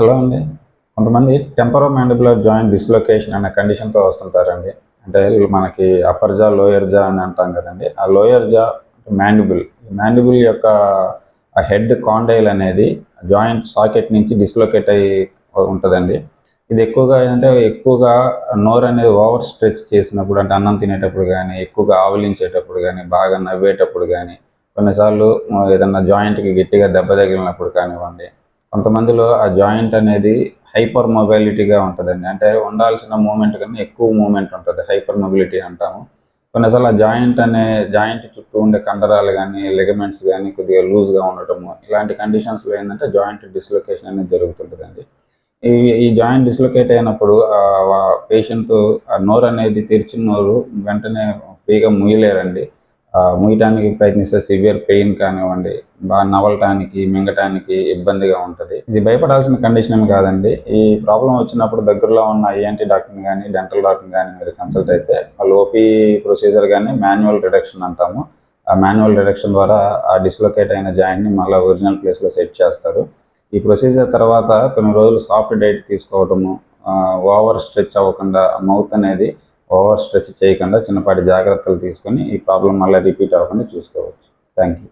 Hello అండి. కొంతమంది temporomandibular joint dislocation అనే కండిషన్‌తో వస్తుంటారండి. అంటే మనకి అప్పర్ జా, లోయర్ జా అని అంటాం కదండీ! ఆ లోయర్ జా మాండిబుల్. మాండిబుల్ యొక్క ఆ హెడ్ కాండైల్ అనేది జాయింట్ సాకెట్ నుంచి డిస్‌లొకేట్ అయ్యి ఉంటదండి. ఇది ఎక్కువగా నోరు అనేది ఓవర్ స్ట్రెచ్ చేసినప్పుడు, అంటే అన్నం తినేటప్పుడు గానీ, ఎక్కువగా ఆవలించేటప్పుడు గానీ, బాగా నవ్వేటప్పుడు గానీ, కొన్నిసార్లు ఏదన్నా జాయింట్‌కి గట్టిగా దెబ్బ తగిలినప్పుడు కానివ్వండి, కొంతమందిలో ఆ జాయింట్ అనేది హైపర్ మొబైలిటీగా ఉంటదండి. అంటే ఉండాల్సిన మూవ్‌మెంట్ కన్నా ఎక్కువ మూవ్‌మెంట్ ఉంటది. హైపర్ మొబిలిటీ అంటాము. కొన్నిసార్లు ఆ జాయింట్ చుట్టూ ఉండే కండరాలు గానీ, లిగమెంట్స్ గానీ కొద్దిగా లూజ్‌గా ఉండటము, ఇలాంటి కండిషన్స్‌లో జాయింట్ డిస్‌లొకేషన్ అనేది జరుగుతుంటదండి. ఈ ఈ జాయింట్ డిస్‌లొకేట్ అయినప్పుడు పేషెంటు ఆ నోరనేది తెరిచిన నోరు వెంటనే ఫ్రీగా ముయ్యలేరండి. ముయ్యటానికి ప్రయత్నిస్తే సివియర్ పెయిన్ కానివ్వండి, నమలటానికి, మింగటానికి ఇబ్బందిగా ఉంటది. ఇది భయపడాల్సిన కండిషన్ ఏమి కాదండి. ఈ ప్రాబ్లమ్ వచ్చినప్పుడు దగ్గరలో ఉన్న ఈఎన్‌టీ డాక్టర్‌ని గానీ, డెంటల్ డాక్టర్‌ని గానీ మీరు కన్సల్ట్ అయితే వాళ్ళు ఓపీ ప్రొసీజర్ గానీ మాన్యువల్ రిడక్షన్ అంటాము. ఆ మాన్యువల్ రిడక్షన్ ద్వారా ఆ డిస్‌లొకేట్ అయిన జాయింట్‌ని మళ్ళా ఒరిజినల్ ప్లేస్‌లో సెట్ చేస్తారు. ఈ ప్రొసీజర్ తర్వాత కొన్ని రోజులు సాఫ్ట్ డైట్ తీసుకోవటము, ఓవర్ స్ట్రెచ్ అవ్వకుండా మౌత్ అనేది ఓవర్ స్ట్రెచ్ చేయకుండా చిన్నపాటి జాగ్రత్తలు తీసుకొని ఈ ప్రాబ్లమ్ మళ్ళీ రిపీట్ అవ్వకుండా చూసుకోవచ్చు. Thank you.